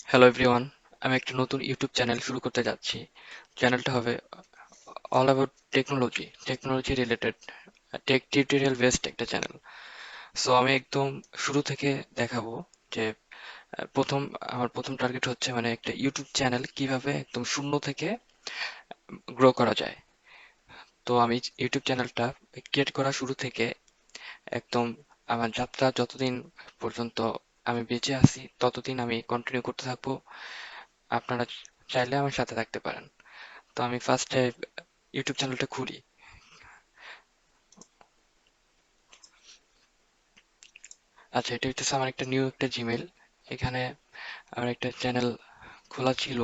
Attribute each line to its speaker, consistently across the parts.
Speaker 1: Hello everyone, আমি একটা নতুন ইউটিউব চ্যানেল শুরু করতে যাচ্ছি। চ্যানেলটা হবে all about technology related, tech tutorial based একটা চ্যানেল। সো আমি একদম শুরু থেকে দেখাবো যে প্রথম আমার প্রথম টার্গেট হচ্ছে মানে একটা ইউটিউব চ্যানেল কিভাবে একদম শূন্য থেকে গ্রো করা যায়। তো আমি ইউটিউব চ্যানেলটা ক্রিয়েট করা শুরু থেকে একদম আমার যাত্রা যতদিন পর্যন্ত আমি বেঁচে আছি ততদিন আমি কন্টিনিউ করতে থাকবো। আপনারা চাইলে আমার সাথে থাকতে পারেন। তো আমি ফার্স্টে ইউটিউব চ্যানেলটা খুলি। আচ্ছা, এটা হইতেছে আমার একটা নিউ একটা জিমেল। এখানে আমার একটা চ্যানেল খোলা ছিল,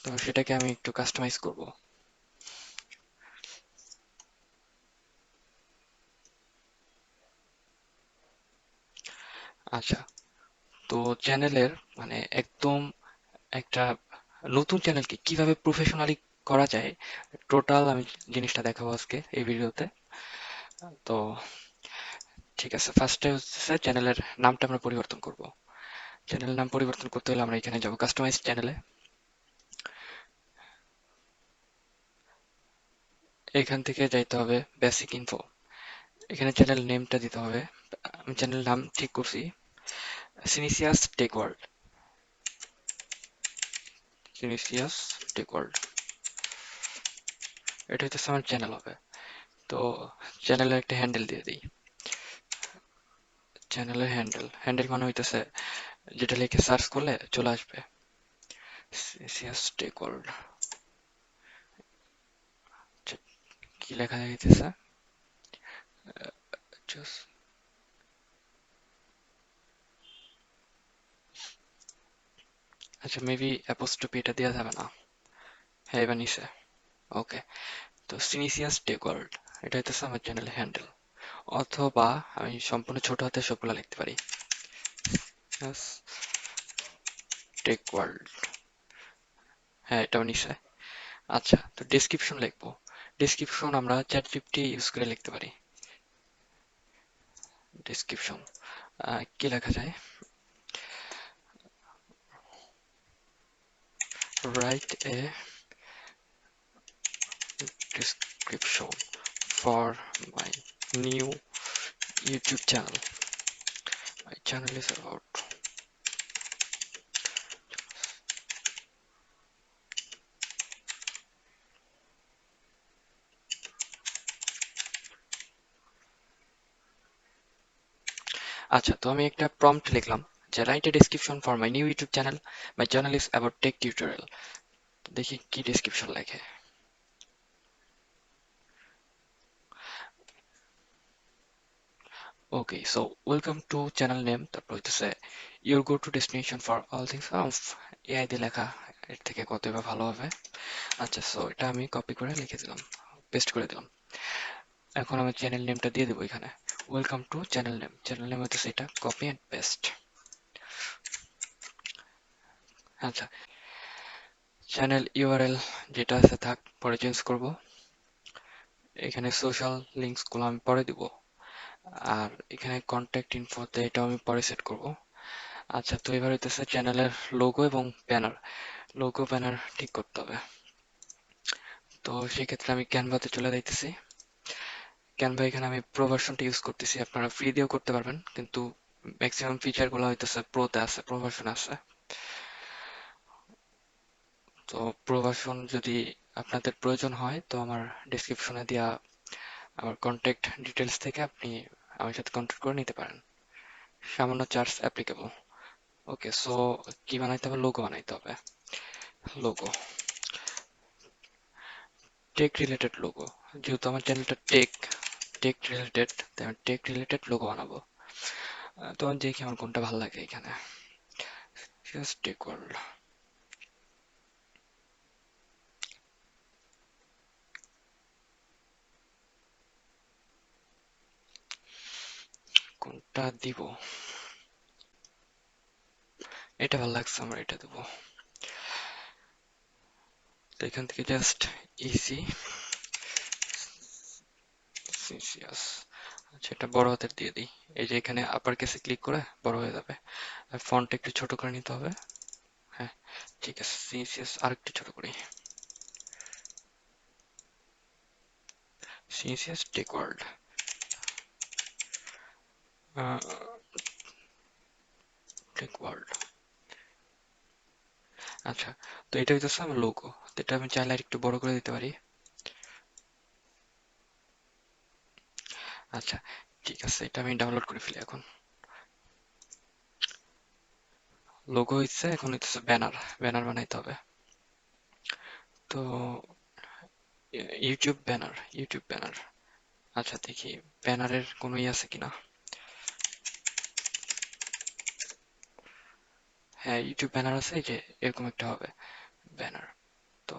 Speaker 1: তো সেটাকে আমি একটু কাস্টমাইজ করব। আচ্ছা, তো চ্যানেলের মানে একদম একটা নতুন চ্যানেলকে কিভাবে প্রফেশনালি করা যায়, টোটাল আমি জিনিসটা দেখাবো আজকে এই ভিডিওতে। তো ঠিক আছে, ফার্স্টে হচ্ছে চ্যানেলের নামটা আমরা পরিবর্তন করব। চ্যানেলের নাম পরিবর্তন করতে হলে আমরা এখানে যাব কাস্টমাইজ চ্যানেলে। এখান থেকে যাইতে হবে বেসিক ইনফো। এখানে চ্যানেল নেমটা দিতে হবে। আমি চ্যানেল নাম ঠিক করছি, সিনিসিয়াস টেক ওয়ার্ল্ড। সিনিসিয়াস টেক ওয়ার্ল্ড, এটা হচ্ছে আমার চ্যানেল হবে। তো চ্যানেলের একটা হ্যান্ডেল দিয়ে দিই। চ্যানেলের হ্যান্ডেল হ্যান্ডেল মানে হইতেছে যেটা লিখে সার্চ করলে চলে আসবে, সিনিসিয়াস টেক ওয়ার্ল্ড। কি লেখা যাইতেছে? Just- আচ্ছা, মেবি অ্যাপোস্ট্রোফি এটা দেওয়া যাবে না। হ্যাঁ, এবার নিচে। ওকে, তো সিনিসিয়াস টেক ওয়ার্ল্ড, এটা হইতেছে আমার চ্যানেলের হ্যান্ডেল। অথবা আমি সম্পূর্ণ ছোট হাতে সবগুলো লিখতে পারি, টেক ওয়ার্ল্ড। হ্যাঁ, এটাও নিচে। আচ্ছা, তো ডেসক্রিপশন লিখবো। ডেসক্রিপশন আমরা চ্যাট জিপিটি ইউজ করে লিখতে পারি। ডেসক্রিপশন কি লেখা যায়? Write a description for my new YouTube channel. My channel is about. আচ্ছা, তো আমি একটা প্রম্পট লিখলাম যে write a description for my new YouTube channel, my channel is about tech tutorial. দেখি কি ডেসক্রিপশন লেখে। Okay, so welcome to channel name, তারপর হইতেছে your go to destination for all things of. AI দিয়ে লেখা, এর থেকে কতই বা ভালো হবে। আচ্ছা, সো এটা আমি কপি করে লিখে দিলাম, পেস্ট করে দিলাম। এখন আমি চ্যানেল নেমটা দিয়ে দেবো এখানে, welcome to channel name. Channel name হচ্ছে এটা, কপি অ্যান্ড পেস্ট। আচ্ছা, চ্যানেল ইউআরএল যেটা আছে থাক, পরে চেঞ্জ করব। এখানে সোশ্যাল লিঙ্কস গুলো আমি পরে দিব, আর এখানে কন্ট্যাক্ট ইনফোতে এটাও আমি পরে সেট করব। আচ্ছা, তো এবার হইতেছে চ্যানেলের লোগো এবং ব্যানার। লোগো ব্যানার ঠিক করতে হবে। তো সেক্ষেত্রে আমি ক্যানভাতে চলে যাইতেছি। ক্যানভা এখানে আমি প্রো ভার্সনটা ইউজ করতেছি, আপনারা ফ্রি দিয়েও করতে পারবেন, কিন্তু ম্যাক্সিমাম ফিচার গুলো হইতেছে প্রোতে আছে, প্রো ভার্সন আছে। তো প্রো ভার্সন যদি আপনাদের প্রয়োজন হয় তো আমার ডেসক্রিপশনে দেওয়া আমার কন্ট্যাক্ট ডিটেলস থেকে আপনি আমার সাথে কন্ট্যাক্ট করে নিতে পারেন। সামান্য চার্জ অ্যাপ্লিকেবল। ওকে, সো কি বানাইতে হবে? লোগো বানাইতে হবে। Logo, tech related logo. যেহেতু আমার চ্যানেলটা টেক রিলেটেড, তাই আমি টেক রিলেটেড লোগো বানাবো। তো আমি দেখি আমার কোনটা ভালো লাগে এখানে। জাস্ট টেক ওয়ার্ল্ড, কোনটা দিব? এটা ভালো লাগছে আমার, এটা দেবো। তো এখান থেকে জাস্ট ইজি সিসিয়াস। আচ্ছা, এটা বড় হাতের দিয়ে দিই। এই যে এখানে আপার কেসে ক্লিক করে বড় হয়ে যাবে। আর ফন্ট একটু ছোট করে নিতে হবে। হ্যাঁ, ঠিক আছে, সিএসএস আরেকটু ছোট করি। CSS tech world, tech world. আচ্ছা, তো এটা হইতেছে আমার লোগো। তো এটা আমি চাইলে আর একটু বড় করে দিতে পারি। আচ্ছা, ঠিক আছে, এটা আমি ডাউনলোড করে ফেলি এখন। লোগো হইছে, এখন হইতেছে ব্যানার। ব্যানার বানাইতে হবে। তো ইউটিউব ব্যানার, ইউটিউব ব্যানার। আচ্ছা, দেখি ব্যানারের কোনো ই আছে কিনা। হ্যাঁ, ইউটিউব ব্যানার আছে, এই যে এরকম একটা হবে ব্যানার। তো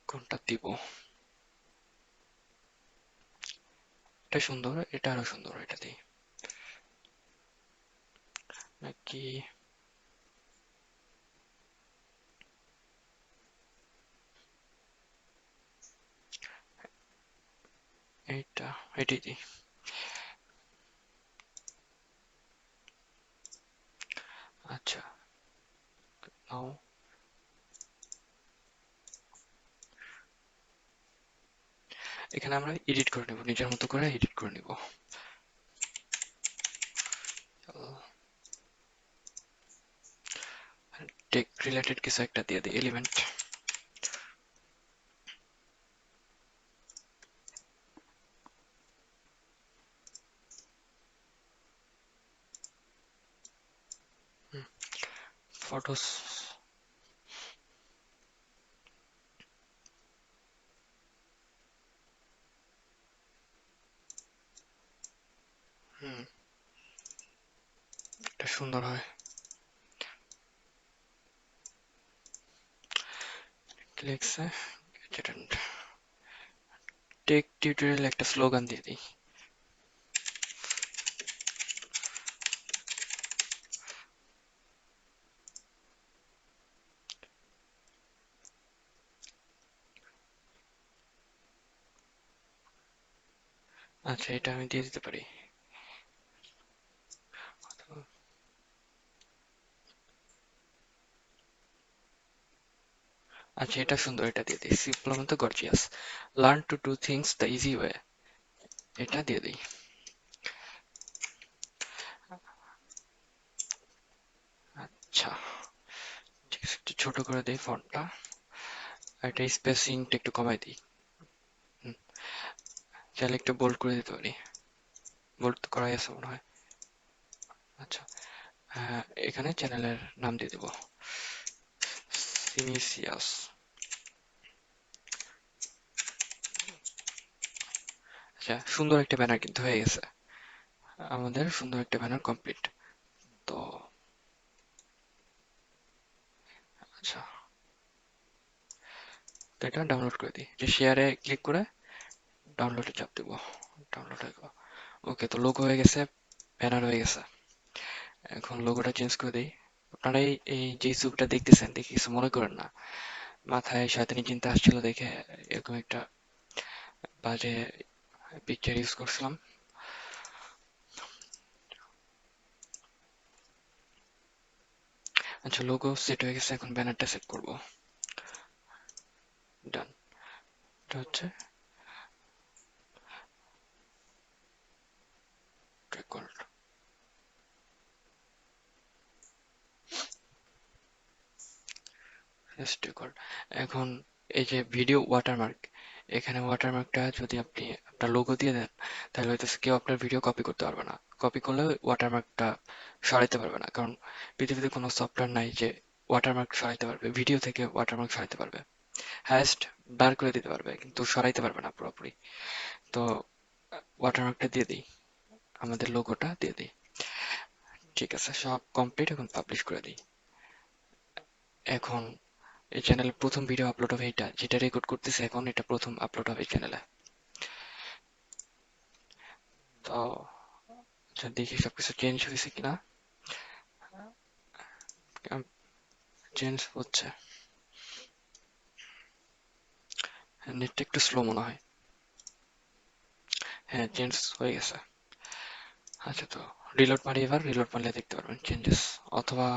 Speaker 1: কোনটা দিব? এটা সুন্দর, এটা আরো সুন্দর, এটা দিই নাকি? এইটা, এটাই দিই। আচ্ছা, নাও। এখানে আমরা এডিট করে নেব, নিজের মতো করে এডিট করে নিব। টেক রিলেটেড কিছু একটা দিয়ে দিই, এলিমেন্ট। ফটোস। হুম, এটা সুন্দর হয়। কি লিখছে? টেক টিউটোরিয়াল একটা স্লোগান দিয়ে দিই। আচ্ছা, এটা আমি দিয়ে দিতে পারি। আচ্ছা, এটা সুন্দর, এটা দিয়ে দিই। সিম্পল মতো gorgeous. Learn to do things the easy way, এটা দিয়ে দিই। আচ্ছা, ঠিক আছে, একটু ছোট করে দিই ফন্টটা। আর এটা স্পেসিংটা একটু কমাই দিই। হুম, চাইলে একটু বোল্ড করে দিতে পারি। বোল্ড তো করাই আছে মনে হয়। আচ্ছা, হ্যাঁ, এখানে চ্যানেলের নাম দিয়ে দেবো, সিনিসিয়াস। আচ্ছা, সুন্দর একটা ব্যানার কিন্তু হয়ে গেছে। আমাদের সুন্দর একটা ব্যানার কমপ্লিট। তো আচ্ছা, তো এটা ডাউনলোড করে দিই, যে শেয়ারে ক্লিক করে ডাউনলোডে চাপ দেবো। ডাউনলোড হয়ে গেল। ওকে, তো লোগো হয়ে গেছে, ব্যানার হয়ে গেছে। এখন লোগোটা চেঞ্জ করে দিই। আপনারা এই যে ছবিটা দেখতেছেন, দেখে কিছু মনে করেন না। মাথায় শয়তানি চিন্তা আসছিল দেখে এরকম একটা বাজে পিকচার ইউজ করছিলাম। আচ্ছা, লোগো সেট হয়ে গেছে, এখন ব্যানারটা সেট করব। ডান। এটা হচ্ছে রেকর্ড, জাস্ট রেকর্ড। এখন এই যে ভিডিও ওয়াটারমার্ক, এখানে ওয়াটারমার্কটা যদি আপনি আপনার লোগো দিয়ে দেন, তাহলে হয়তো কেউ আপনার ভিডিও কপি করতে পারবে না। কপি করলে ওয়াটারমার্কটা সরাইতে পারবে না, কারণ পৃথিবীতে কোনো সফটওয়্যার নাই যে ওয়াটারমার্ক সরাইতে পারবে, ভিডিও থেকে ওয়াটারমার্ক সরাইতে পারবে। হায়েস্ট বার করে দিতে পারবে, কিন্তু সরাইতে পারবে না পুরোপুরি। তো ওয়াটারমার্কটা দিয়ে দিই, আমাদের লোগোটা দিয়ে দিই। ঠিক আছে, সব কমপ্লিট, এখন পাবলিশ করে দিই। এখন এই চ্যানেলে প্রথম ভিডিও আপলোড হবে, এটা যেটা রেকর্ড করতেছে এখন, এটা প্রথম আপলোড হবে চ্যানেলে। তো আচ্ছা, দেখি সবকিছু চেঞ্জ হয়েছে কিনা। চেঞ্জ হচ্ছে। নেটটা একটু স্লো মনে হয়। হ্যাঁ, চেঞ্জ হয়ে গেছে। আচ্ছা, তো রিলোড মারি, এবার রিলোড মারলে দেখতে পারবেন চেঞ্জেস, অথবা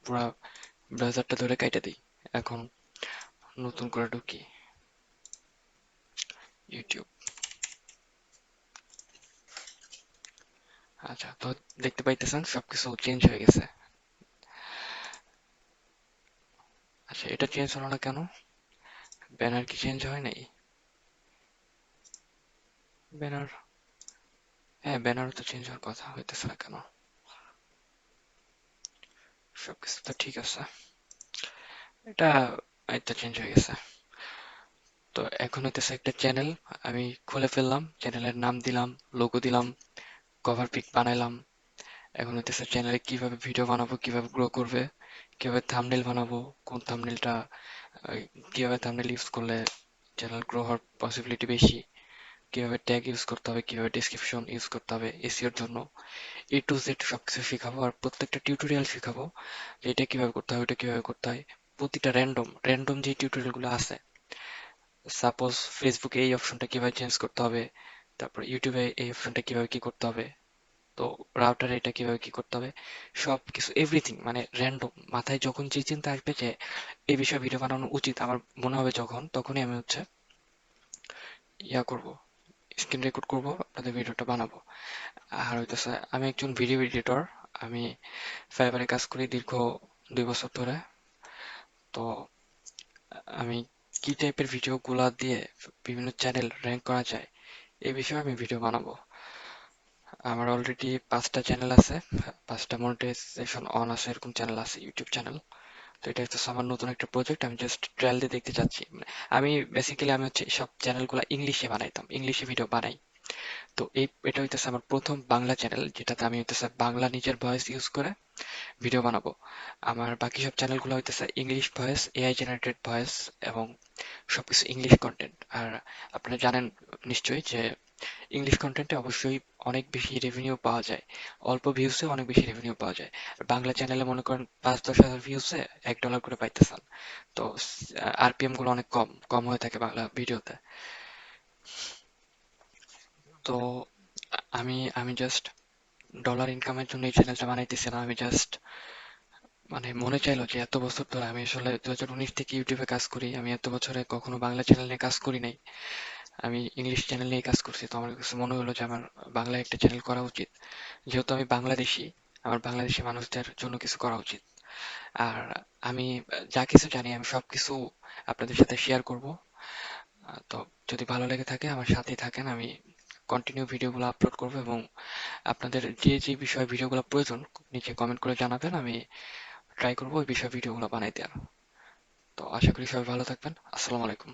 Speaker 1: পুরা ব্রাউজারটা ধরে কাইটা দিই। এখন নতুন করে ঢুকি ইউটিউব। আচ্ছা, তো দেখতে পাইতেছেন সবকিছু চেঞ্জ হয়ে গেছে। আচ্ছা, এটা চেঞ্জ হলো না কেন? ব্যানার কি চেঞ্জ হয় নাই? ব্যানার, হ্যাঁ ব্যানার তো চেঞ্জ হওয়ার কথা, হইতেছে না কেন? সবকিছু তো ঠিক আছে। এটা, এটা চেঞ্জ হয়ে গেছে। তো এখন হইতেছে একটা চ্যানেল আমি খুলে ফেললাম, চ্যানেলের নাম দিলাম, লোগো দিলাম, কভার পিক বানাইলাম। এখন হইতেছে চ্যানেলে কিভাবে ভিডিও বানাবো, কিভাবে গ্রো করবে, কিভাবে থাম্বনেল বানাবো, কোন থাম্বনেলটা, কিভাবে থাম্বনেল ইউজ করলে চ্যানেল গ্রো হওয়ার পসিবিলিটি বেশি, কিভাবে ট্যাগ ইউজ করতে হবে, কিভাবে ডেসক্রিপশন ইউজ করতে হবে এসইওর জন্য, এ টু জেড সবকিছু শেখাবো। আর প্রত্যেকটা টিউটোরিয়াল শেখাবো যে এটা কিভাবে করতে হয়, ওটা কিভাবে করতে হয়। প্রতিটা র্যান্ডম র্যান্ডম যে টিউটোরিয়াল গুলো আছে, সাপোজ ফেসবুকে এই অপশনটা কিভাবে চেঞ্জ করতে হবে, তারপর ইউটিউবে এই অপশনটা কিভাবে কি করতে হবে, তো রাউটারে এটা কিভাবে কি করতে হবে, সব কিছু এভরিথিং, মানে র্যান্ডম মাথায় যখন যে চিন্তা আসবে যে এই বিষয়ে ভিডিও বানানো উচিত আমার মনে হবে, যখন তখনই আমি হচ্ছে ইয়া করব, স্ক্রিন রেকর্ড করব, আপনাদের ভিডিওটা বানাবো। আর হইতেছে আমি একজন ভিডিও এডিটর, আমি ফাইবারে কাজ করি দীর্ঘ 2 বছর ধরে। তো আমি কি টাইপের ভিডিও গুলা দিয়ে বিভিন্ন চ্যানেল র্যাঙ্ক করা যায় এই বিষয়ে আমি ভিডিও বানাবো। আমার অলরেডি 5টা চ্যানেল আছে, 5টা মনিটাইজেশন অন আছে, এরকম চ্যানেল আছে, ইউটিউব চ্যানেল। তো এটা হচ্ছে আমার নতুন একটা প্রজেক্ট, আমি জাস্ট ট্রায়াল দিয়ে দেখতে চাচ্ছি। আমি বেসিক্যালি আমি হচ্ছে সব চ্যানেলগুলো ইংলিশে বানাইতাম, ইংলিশে ভিডিও বানাই। তো এটা হইতেছে আমার প্রথম বাংলা চ্যানেল, যেটাতে আমি হইতেছে বাংলা নিজের ভয়েস ইউজ করে ভিডিও বানাবো। আমার বাকি সব চ্যানেলগুলো হইতেছে English voice, AI generated voice, এবং সবকিছু ইংলিশ কন্টেন্ট। আর আপনারা জানেন নিশ্চয়ই যে ইংলিশ কন্টেন্টে অবশ্যই অনেক বেশি রেভিনিউ পাওয়া যায়, অল্প ভিউসে অনেক বেশি রেভিনিউ পাওয়া যায়। আর বাংলা চ্যানেলে মনে করেন 5-10 হাজার ভিউসে $1 করে পাইতেছেন। তো আরপিএম গুলো অনেক কম কম হয়ে থাকে বাংলা ভিডিওতে। তো আমি আমি জাস্ট ডলার ইনকামের জন্য এই চ্যানেলটা বানাইতেছি না, আমি জাস্ট মানে মনে চাইলো যে এত বছর ধরে আমি আসলে 2019 থেকে ইউটিউবে কাজ করি, আমি এত বছরে কখনো বাংলা চ্যানেল নিয়ে কাজ করি নাই, আমি ইংলিশ চ্যানেল নিয়ে কাজ করছি। তো আমার কাছে মনে হলো যে আমার বাংলায় একটা চ্যানেল করা উচিত, যেহেতু আমি বাংলাদেশি, আমার বাংলাদেশি মানুষদের জন্য কিছু করা উচিত। আর আমি যা কিছু জানি আমি সবকিছু আপনাদের সাথে শেয়ার করব। তো যদি ভালো লেগে থাকে আমার সাথেই থাকেন, আমি কন্টিনিউ ভিডিওগুলো আপলোড করব, এবং আপনাদের যে যে বিষয়ে ভিডিওগুলো প্রয়োজন নিচে কমেন্ট করে জানাবেন, আমি ট্রাই করবো ওই বিষয়ে ভিডিওগুলো বানাই দেওয়ার। তো আশা করি সবাই ভালো থাকবেন। আসসালামু আলাইকুম।